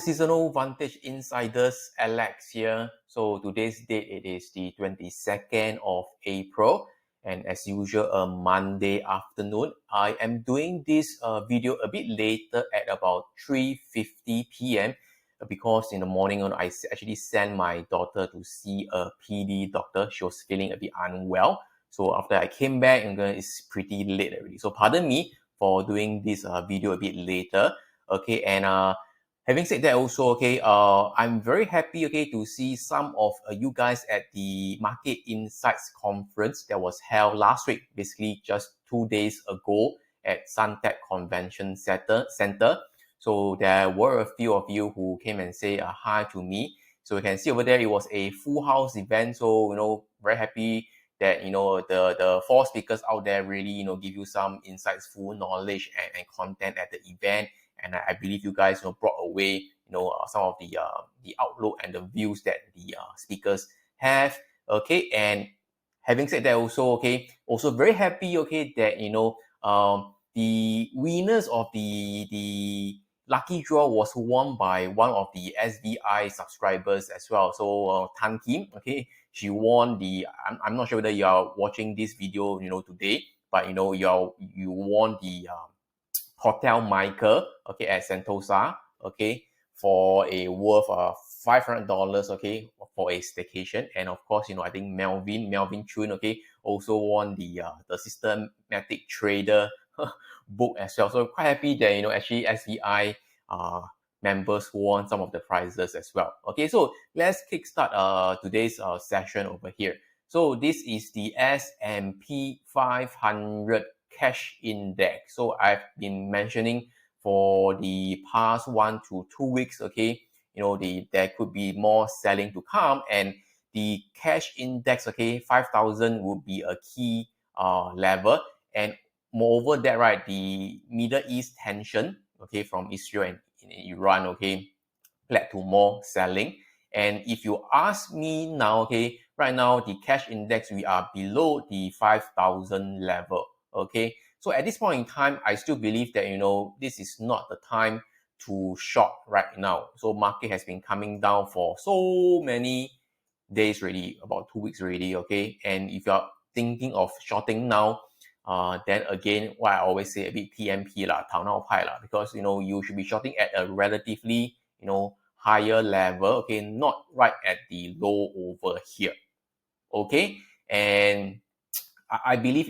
Seasonal Vantage Insiders, Alex here. So today's date, it is the 22nd of April, and as usual, a Monday afternoon. I am doing this video a bit later at about 3:50 p.m. because in the morning I actually sent my daughter to see a PD doctor. She was feeling a bit unwell. So after I came back, it's pretty late already. So pardon me for doing this video a bit later. Okay, and having said that also, okay, I'm very happy, okay, to see some of you guys at the Market Insights conference that was held last week, basically just 2 days ago at Suntec Convention Center. So there were a few of you who came and say hi to me. So you can see over there, it was a full house event. So, very happy that, the four speakers out there really, give you some insightful knowledge and content at the event. And I believe you guys brought away some of the outlook and the views that the speakers have. Okay, and having said that also, okay, also very happy, okay, that the winners of the lucky draw was won by one of the SVI subscribers as well. So Tan Kim, okay, she won the. I'm not sure whether you are watching this video today, but you won the Hotel Michael, okay, at Sentosa, okay, for a worth of $500, okay, for a staycation. And of course, I think Melvin Chun, okay, also won the systematic trader book as well. So quite happy that actually SVI members won some of the prizes as well. Okay, so let's kickstart today's session over here. So this is the S&P 500 cash index. So I've been mentioning for the past 1 to 2 weeks, okay, there could be more selling to come, and the cash index, okay, 5,000 would be a key level. And moreover that, right, the Middle East tension, okay, from Israel and Iran, okay, led to more selling. And if you ask me now, okay, right now the cash index, we are below the 5,000 level. Okay, so at this point in time, I still believe that this is not the time to short right now. So market has been coming down for so many days already, about 2 weeks already. Okay, and if you're thinking of shorting now, then again, what I always say, a bit PMP lah, 头脑派 lah, because you should be shorting at a relatively higher level, okay, not right at the low over here. Okay, and I believe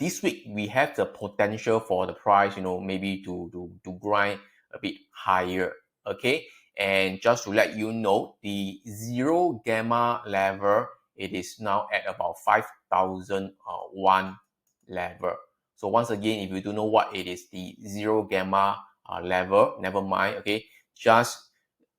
this week we have the potential for the price maybe to grind a bit higher. Okay, and just to let you know, the zero gamma level, it is now at about 5,001 level. So once again, if you don't know what it is, the zero gamma level, never mind. Okay, just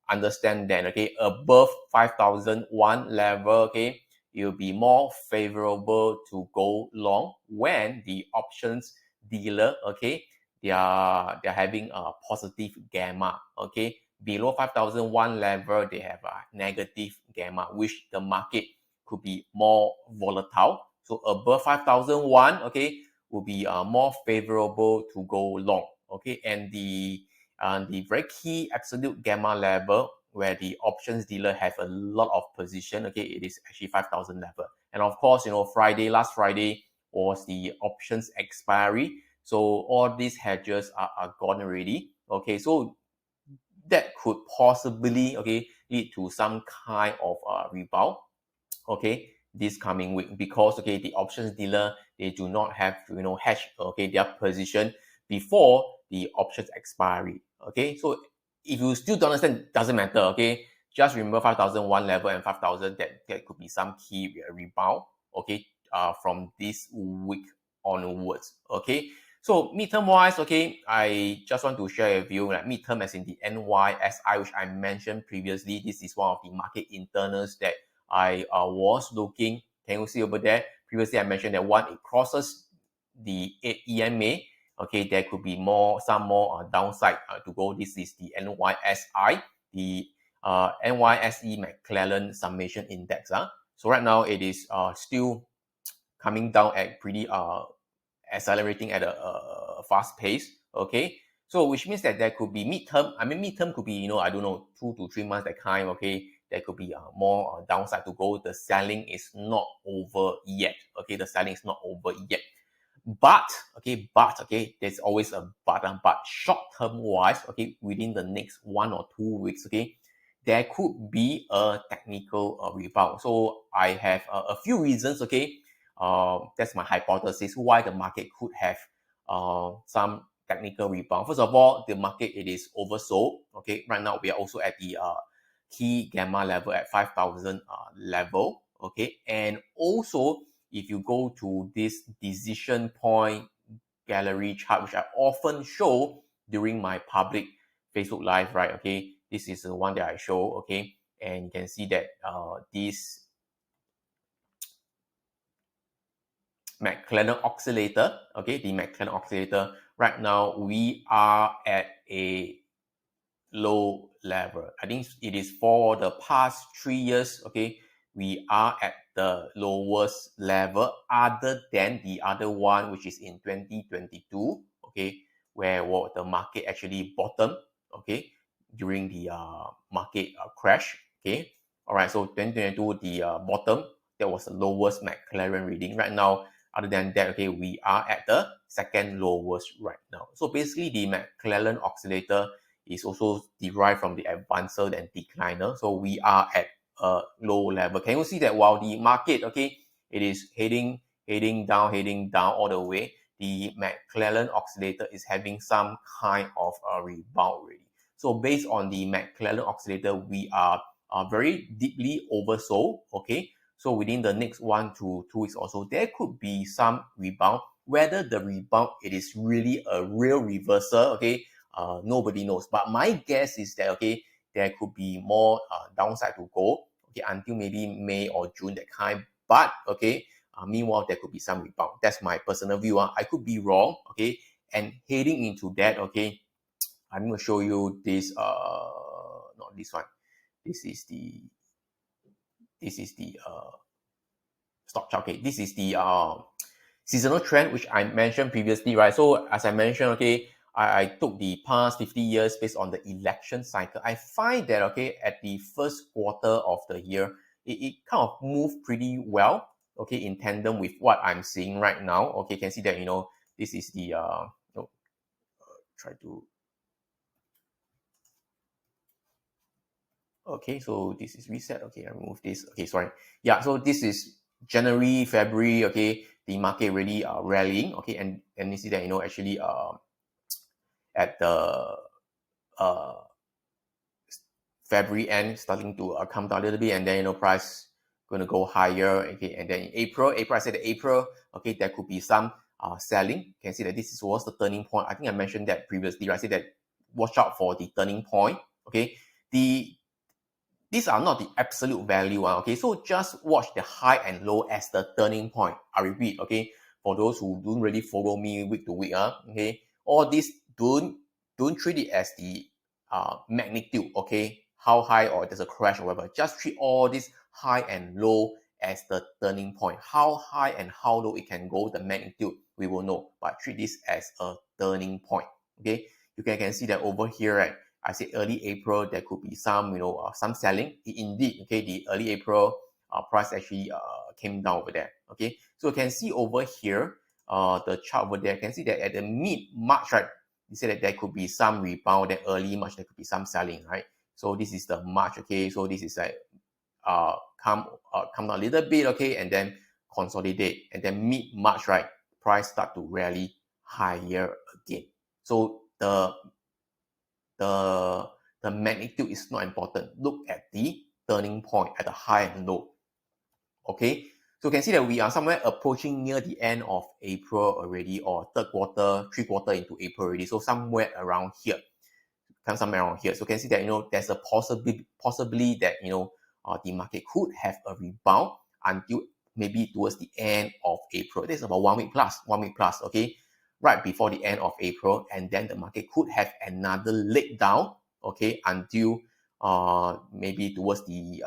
understand that, okay, above 5,001 level, okay, it will be more favorable to go long when the options dealer, okay, they're having a positive gamma. Okay, below 5,001 level, they have a negative gamma, which the market could be more volatile. So above 5,001, okay, will be more favorable to go long. Okay, and the very key absolute gamma level where the options dealer have a lot of position, okay, it is actually 5,000 level. And of course, last Friday was the options expiry. So all these hedges are gone already. Okay, so that could possibly, okay, lead to some kind of rebound, okay, this coming week, because okay, the options dealer, they do not have to hedge, okay, their position before the options expiry. Okay, so if you still don't understand, doesn't matter. Okay, just remember 5,001 level and 5,000, that could be some key rebound, okay, from this week onwards. Okay, so midterm wise, okay, I just want to share with you that midterm as in the NYSI, which I mentioned previously. This is one of the market internals that I was looking. Can you see over there? Previously, I mentioned that once it crosses the EMA, okay, there could be some more downside to go. This is the NYSI, the NYSE McClellan Summation Index. So right now it is still coming down at pretty accelerating at a fast pace. Okay, So which means that there could be midterm. I mean, midterm could be, you know, I don't know, 2 to 3 months that kind. Okay, there could be more downside to go. The selling is not over yet. Okay, the selling is not over yet. But okay, there's always a but short term wise, okay, within the next 1 or 2 weeks, okay, there could be a technical rebound. So I have a few reasons, okay. That's my hypothesis why the market could have some technical rebound. First of all, the market, it is oversold. Okay, right now we are also at the key gamma level at 5,000 level. Okay, and also if you go to this decision point gallery chart, which I often show during my public Facebook live, right? Okay, this is the one that I show. Okay, and you can see that this McClellan oscillator, okay, the McClellan oscillator, right now we are at a low level. I think it is for the past 3 years, okay, we are at the lowest level other than the other one, which is in 2022, okay, where the market actually bottomed, okay, during the market crash, okay. All right, so 2022, the bottom, that was the lowest McClellan reading. Right now, other than that, okay, we are at the second lowest right now. So basically, the McClellan oscillator is also derived from the advancer and decliner. So we are at a low level. Can you see that while the market, okay, it is heading down all the way, the McClellan oscillator is having some kind of a rebound already. So based on the McClellan oscillator, we are very deeply oversold, okay. So within the next 1 to 2 weeks or so, there could be some rebound. Whether the rebound, it is really a real reversal, okay, nobody knows. But my guess is that, okay, there could be more downside to go, okay, until maybe May or June, that kind. But, okay, meanwhile, there could be some rebound. That's my personal view. I could be wrong, okay. And heading into that, okay, I'm going to show you this, not this one. This is the stock chart. Okay, this is the seasonal trend, which I mentioned previously, right? So as I mentioned, okay, I took the past 50 years based on the election cycle. I find that, okay, at the first quarter of the year, it kind of moved pretty well, okay, in tandem with what I'm seeing right now. Okay, you can see that, you know, this is the, try to, okay, so this is reset. Okay, I remove this. Okay, sorry. Yeah, so this is January, February, okay, the market really rallying, okay, and you see that, you know, actually at the February end starting to come down a little bit, and then, you know, price going to go higher, okay, and then in April, I said that April, okay, there could be some selling. You can see that this was the turning point. I think I mentioned that previously, right? I said that watch out for the turning point, okay. These are not the absolute value, okay? So just watch the high and low as the turning point. I repeat, okay? For those who don't really follow me week to week, okay? All this, don't treat it as the magnitude, okay? How high or there's a crash or whatever. Just treat all this high and low as the turning point. How high and how low it can go, the magnitude, we will know. But treat this as a turning point, okay? You can see that over here, right? I say early April, there could be some, you know, some selling. Indeed, okay, the early April price actually came down over there, okay. So you can see over here, the chart over there, you can see that at the mid-March, right, you say that there could be some rebound, then early March, there could be some selling, right. So this is the March, okay, so this is like, come down a little bit, okay, and then consolidate, and then mid-March, right, price start to rally higher again. So the magnitude is not important. Look at the turning point at the high and low. Okay, so you can see that we are somewhere approaching near the end of April already, or third quarter, 3/4 into April already. So somewhere around here, somewhere around here. So you can see that, you know, there's a possibly that, you know, the market could have a rebound until maybe towards the end of April. This is about 1 week plus, okay, right before the end of April, and then the market could have another leg down, okay, until maybe towards the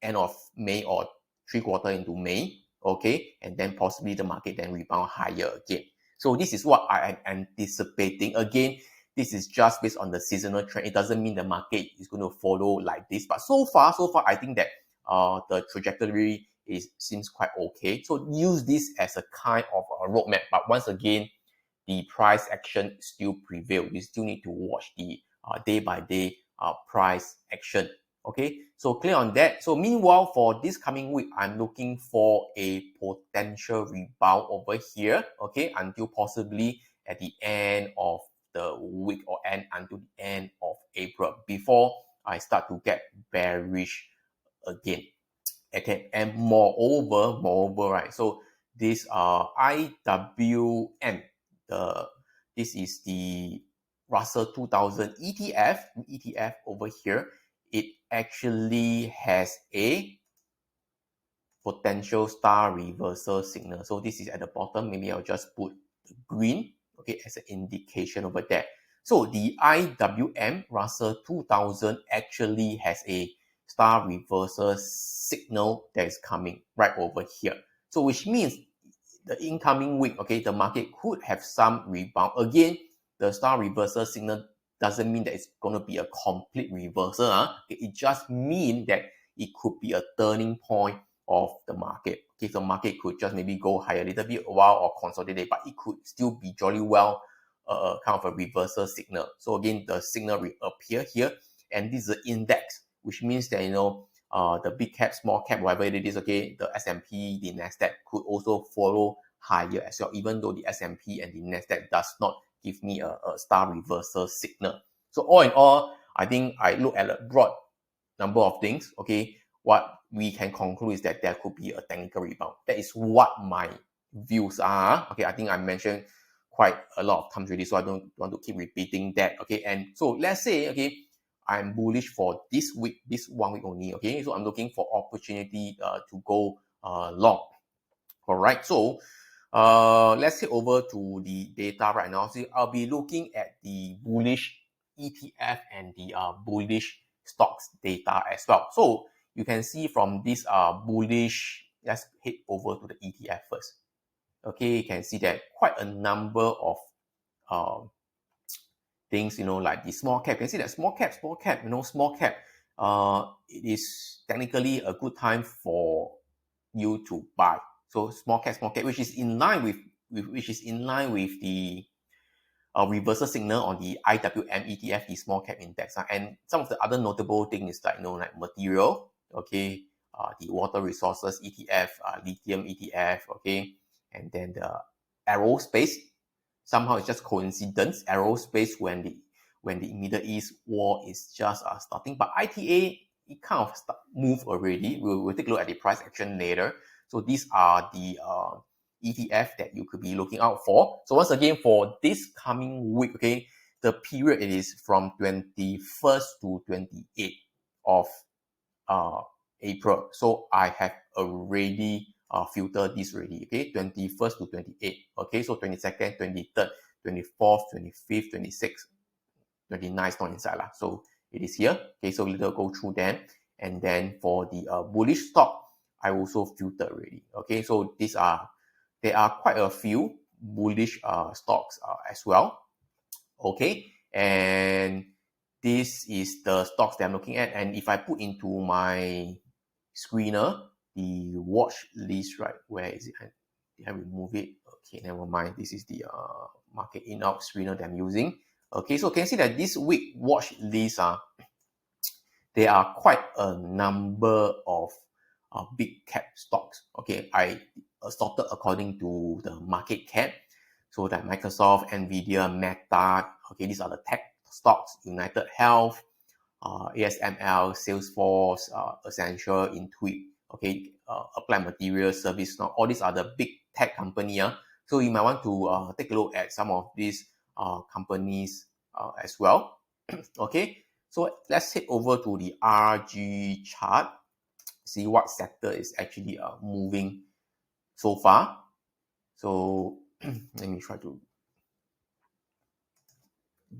end of May or 3/4 into May, okay, and then possibly the market then rebound higher again. So this is what I am anticipating. Again, this is just based on the seasonal trend. It doesn't mean the market is going to follow like this. But so far, I think that the trajectory seems quite okay. So use this as a kind of a roadmap. But once again, the price action still prevail. You still need to watch the day by day price action. Okay, so clear on that. So meanwhile, for this coming week, I'm looking for a potential rebound over here. Okay, until possibly at the end of the week or end until the end of April before I start to get bearish again. Okay, and moreover, right? So this IWM, this is the Russell 2000 ETF over here. It actually has a potential star reversal signal. So this is at the bottom. Maybe I'll just put the green, okay, as an indication over there. So the IWM Russell 2000 actually has a star reversal signal that is coming right over here. So which means the incoming week, okay, the market could have some rebound. Again, the star reversal signal doesn't mean that it's going to be a complete reversal. Okay, it just means that it could be a turning point of the market. Okay, so market could just maybe go higher a little bit a while or consolidate, but it could still be jolly well kind of a reversal signal. So again, the signal will appear here, and this is the index, which means that the big cap, small cap, whatever it is, okay, the S&P, the Nasdaq could also follow higher as well, even though the S&P and the Nasdaq does not give me a star reversal signal. So all in all, I think I look at a broad number of things. Okay, what we can conclude is that there could be a technical rebound. That is what my views are. Okay, I think I mentioned quite a lot of times already, so I don't want to keep repeating that. Okay, and so let's say, okay, I'm bullish for this week, this 1 week only. Okay, so I'm looking for opportunity to go long. All right, so let's head over to the data right now. So I'll be looking at the bullish ETF and the bullish stocks data as well. So you can see from this bullish, let's head over to the ETF first. Okay, you can see that quite a number of things, like the small cap. You can see that small cap, small cap, it is technically a good time for you to buy. So small cap, which is in line with the reversal signal on the IWM ETF, the small cap index. And some of the other notable things like like material, okay, the water resources ETF, lithium ETF, okay, and then the aerospace. Somehow it's just coincidence. Aerospace when the Middle East war is just starting, but ITA it kind of moved already. We'll take a look at the price action later. So these are the ETF that you could be looking out for. So once again, for this coming week, okay, the period it is from 21st to 28th of April. So I have already filtered this already, okay, 21st to 28th, okay, so 22nd, 23rd, 24th, 25th, 26th, 29th is not inside lah. So it is here, okay, so we'll go through them. And then for the bullish stock, I also filtered already, okay, so there are quite a few bullish stocks as well, okay, and this is the stocks that I'm looking at. And if I put into my screener the watch list, right, where is it? Did I remove it? Okay, never mind. This is the market in-out screener that I'm using. Okay, so can you see that this week watch list, there are quite a number of big cap stocks. Okay, I sorted according to the market cap. So that Microsoft, Nvidia, Meta, okay, these are the tech stocks, United Health, ASML, Salesforce, Accenture, Intuit, okay, Applied Materials, ServiceNow, all these are the big tech company. So you might want to take a look at some of these companies as well. Okay, so let's head over to the RG chart, see what sector is actually moving so far. So let me try to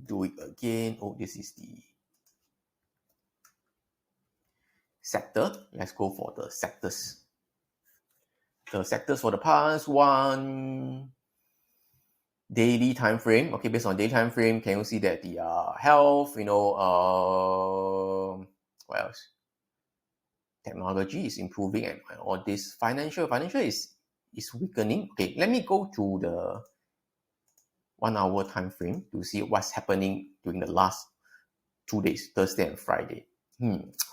do it again. Oh, this is the sector. Let's go for the sectors. The sectors for the past 1 daily time frame. Okay, based on daily time frame, can you see that the health, what else? Technology is improving, and all this financial is weakening. Okay, let me go to the 1 hour time frame to see what's happening during the last 2 days, Thursday and Friday.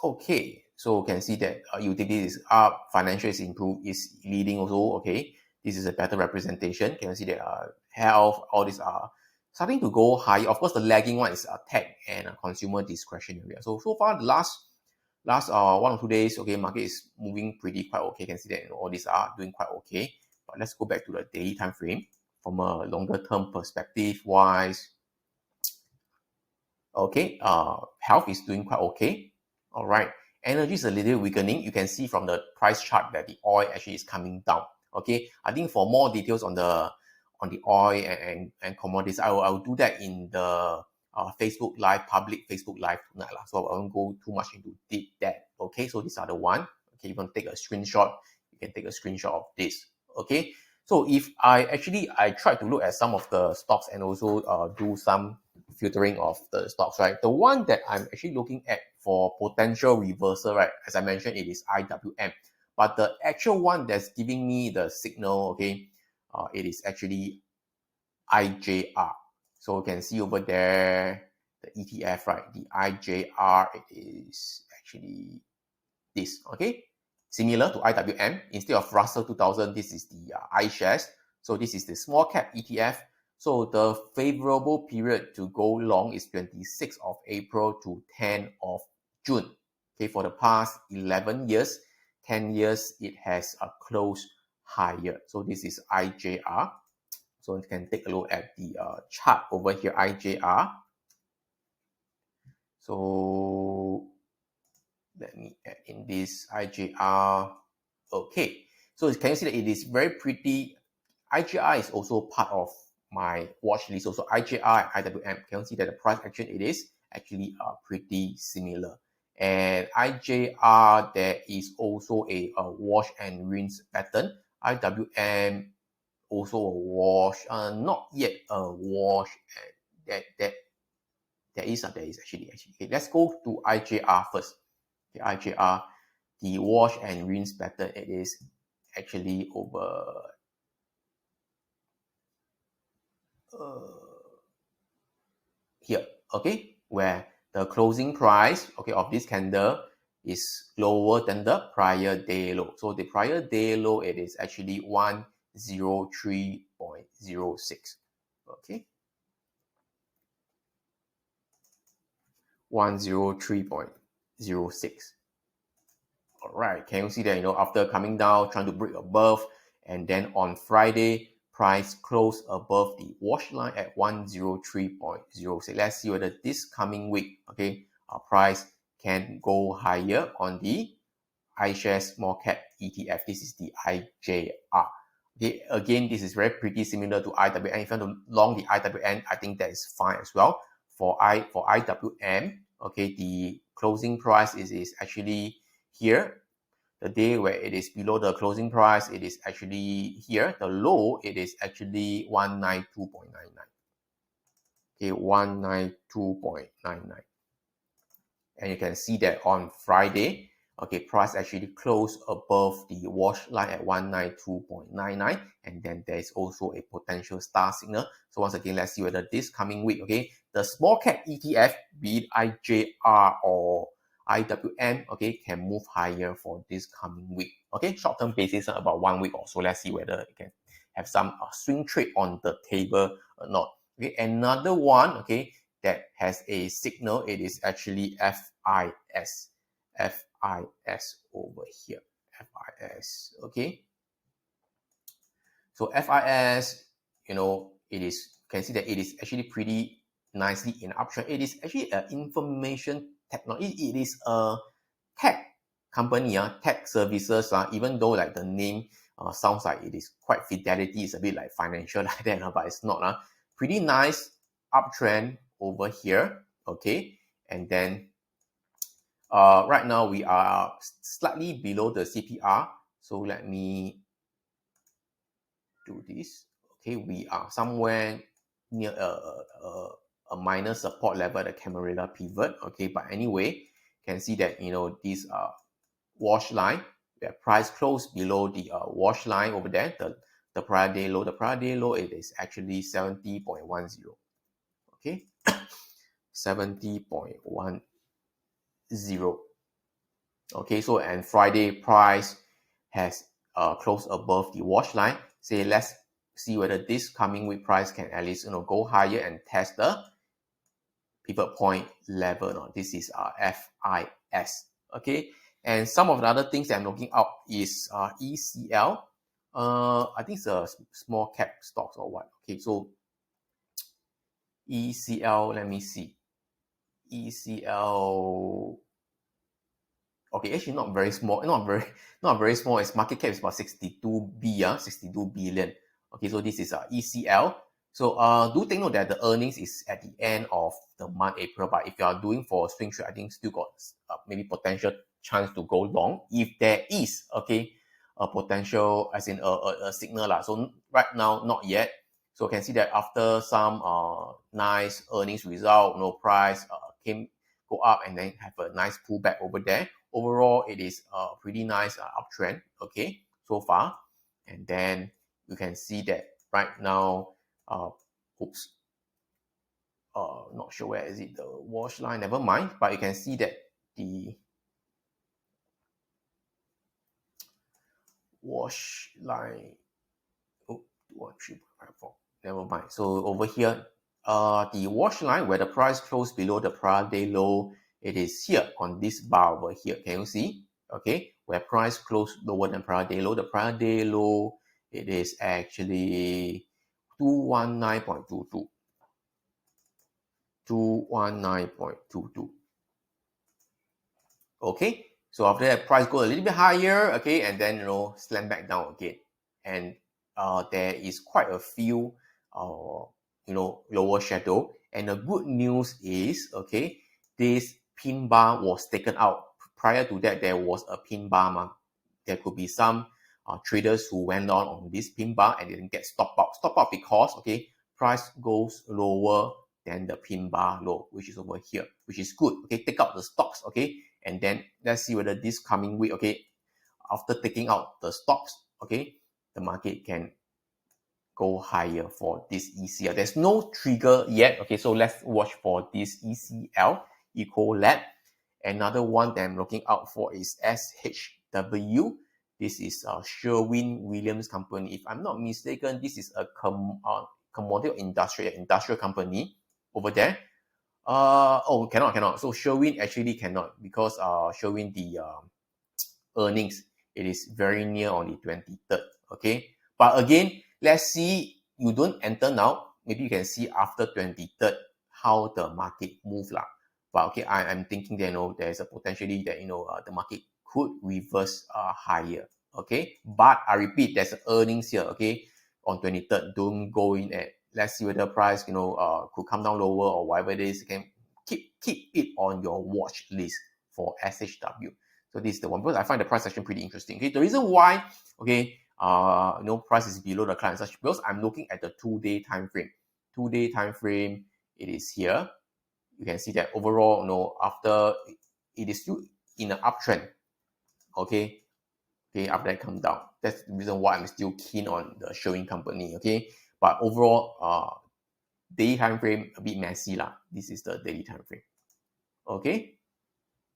Okay, so you can see that utility is up, financial is improved, is leading also. Okay, this is a better representation. Can you see that health, all these are starting to go higher. Of course, the lagging one is tech and consumer discretionary. So far, the last 1 or 2 days, okay, market is moving pretty quite okay. You can see that all these are doing quite okay. But let's go back to the daily time frame from a longer term perspective wise. Okay, health is doing quite okay. All right, energy is a little weakening. You can see from the price chart that the oil actually is coming down. Okay, I think for more details on the oil and commodities, I will do that in the Facebook Live, public Facebook Live tonight. So I won't go too much into deep that. Okay, so these are the one. Okay, you can take a screenshot. You can take a screenshot of this. Okay, so if I tried to look at some of the stocks and also do some filtering of the stocks, right? The one that I'm actually looking at for potential reversal, right? As I mentioned, it is IWM. But the actual one that's giving me the signal, okay, it is actually IJR. So you can see over there, the ETF, right? The IJR, it is actually this, okay? Similar to IWM, instead of Russell 2000, this is the iShares. So this is the small cap ETF. So the favorable period to go long is 26th of April to 10th of June. Okay, for the past 11 years, 10 years, it has a close higher. So this is IJR. So you can take a look at the chart over here, IJR. So let me add in this IJR. Okay, so can you see that it is very pretty? IJR is also part of my watch list. Also IJR and IWM. Can you see that the price action it is actually pretty similar? And IJR, there is also a wash and rinse pattern. IWM also a wash, not yet a wash. And there is actually. Okay, let's go to IJR first. The IJR, the wash and rinse pattern, it is actually over here, okay, where the closing price, okay, of this candle is lower than the prior day low. So the prior day low, it is actually 103.06, okay, 103.06. All right, can you see that, after coming down, trying to break above, and then on Friday, price closed above the wash line at 103.06. Let's see whether this coming week, okay, our price can go higher on the iShares Small Cap ETF. This is the IJR. Okay, again, this is very pretty similar to IWM. If you want to long the IWM, I think that is fine as well. For IWM, okay, the closing price is actually here. The day where it is below the closing price, it is actually here. The low, it is actually 192.99. Okay, 192.99. And you can see that on Friday, okay, price actually closed above the wash line at 192.99. And then there's also a potential star signal. So once again, let's see whether this coming week, okay, the small cap ETF, be it IJR or IWM, okay, can move higher for this coming week. Okay, short-term basis about 1 week or so. Let's see whether it can have some swing trade on the table or not. Okay, another one, okay, that has a signal, it is actually FIS. FIS over here. FIS, okay. So FIS, it is, you can see that it is actually pretty nicely in uptrend. It is actually an information technology. It is a tech company, tech services, even though like the name sounds like it is quite fidelity, it's a bit like financial like that, but it's not. Pretty nice uptrend over here, okay. And then right now we are slightly below the CPR. So let me do this. Okay, we are somewhere near a minor support level, the Camarilla pivot. Okay, but anyway, can see that these wash line, where price close below the wash line over there, the prior day low. The prior day low, it is actually 70.10. Okay, 70.10. Okay, so and Friday price has closed above the wash line. Say let's see whether this coming week price can at least go higher and test the pivot point level. Now this is FIS. Okay, and some of the other things that I'm looking out is ECL. I think it's a small cap stocks or what. Okay, so ECL, let me see. ECL. Okay, actually not very small, not very small. Its market cap is about 62 billion. Okay, so this is ECL. So do take note that the earnings is at the end of the month April. But if you are doing for swing trade, I think still got maybe potential chance to go long if there is a potential, as in a signal lah. So right now not yet. So you can see that after some nice earnings result, price came go up and then have a nice pullback over there. Overall, it is a pretty nice uptrend, okay, so far. And then you can see that right now, not sure where is it, the wash line, never mind. But you can see that the wash line, 2, 1, 3, 5, 4, never mind. So over here, the wash line where the price closed below the prior day low, it is here on this bar over here. Can you see? Okay, where price closed lower than prior day low. The prior day low, it is actually 219.22. 219.22. Okay, so after that, price go a little bit higher, okay, and then slam back down again. And there is quite a few lower shadow. And the good news is, okay, this pin bar was taken out. Prior to that, there was a pin bar. There could be some traders who went on this pin bar and didn't get stop out. Stop out because, okay, price goes lower than the pin bar low, which is over here, which is good. Okay, take out the stocks, okay, and then let's see whether this coming week, okay, after taking out the stocks, okay, the market can go higher for this ECL. There's no trigger yet, okay, so let's watch for this ECL, Ecolab. Another one that I'm looking out for is SHW. This is Sherwin-Williams company. If I'm not mistaken, this is a commodity industrial company over there. Oh, cannot. So Sherwin actually cannot, because Sherwin, the earnings, it is very near on the 23rd. Okay, but again, let's see. You don't enter now. Maybe you can see after 23rd how the market move lah. But okay, I'm thinking that there's a potentially that the market could reverse higher. Okay, but I repeat, there's earnings here. Okay, on 23rd, don't go in at. Let's see whether price could come down lower or whatever it is. You can keep it on your watch list for SHW. So this is the one, because I find the price action pretty interesting. Okay, the reason why price is below the client such, because I'm looking at the 2-day time frame. 2-day time frame, it is here. You can see that overall, after it is still in an uptrend. Okay, after that come down. That's the reason why I'm still keen on the Sherwin company. Okay, but overall, daily time frame a bit messy lah. This is the daily time frame. Okay.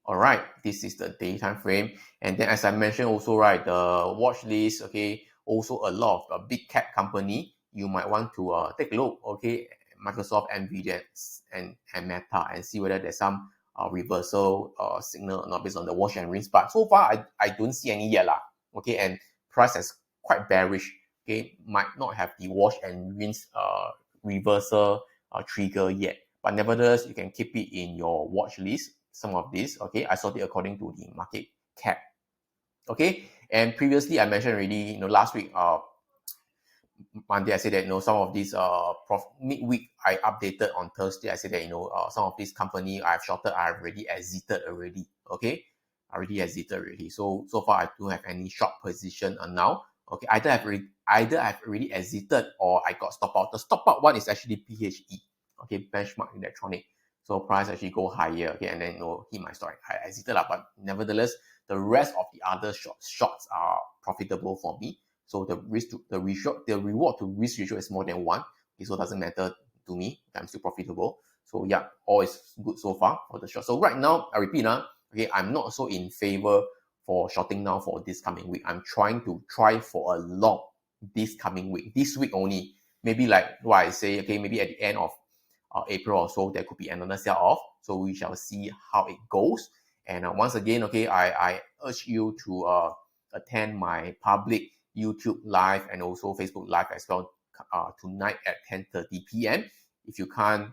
All right, this is the daily time frame. And then as I mentioned also, right, the watch list, okay, also a lot of big cap company you might want to take a look, okay, Microsoft, Nvidia, and Meta, and see whether there's some reversal signal or not based on the wash and rinse. But so far, I don't see any yet lah. Okay, and price is quite bearish. Okay, might not have the wash and rinse reversal trigger yet. But nevertheless, you can keep it in your watch list. Some of this, okay, I sort it according to the market cap. Okay, and previously I mentioned already, last week, Monday, I said that some of these midweek I updated on Thursday. I said that some of these company I've shorted, I've already exited already. Okay, I already exited already. So far I don't have any short position now. Okay, either either I've already exited or I got stop out. The stop out one is actually PHE, okay, benchmark electronic. So price actually go higher, okay, and then hit my story. I exited up, but nevertheless, the rest of the other shorts are profitable for me. So the reward to risk ratio is more than 1. Okay, so it doesn't matter to me. I'm still profitable. So yeah, all is good so far for the short. So right now, I repeat, okay, I'm not so in favor for shorting now for this coming week. I'm trying to try for a long this coming week, this week only. Maybe like what I say, okay, maybe at the end of April or so, there could be another sell-off. So we shall see how it goes. And once again, okay, I urge you to attend my public YouTube live and also Facebook live as well tonight at 10:30 p.m. If you can't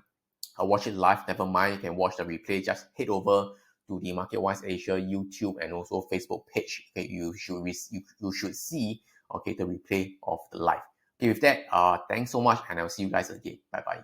watch it live, never mind. You can watch the replay. Just head over to the MarketWise Asia YouTube and also Facebook page. Okay, you should see okay the replay of the live. Okay, with that, thanks so much, and I'll see you guys again. Bye bye.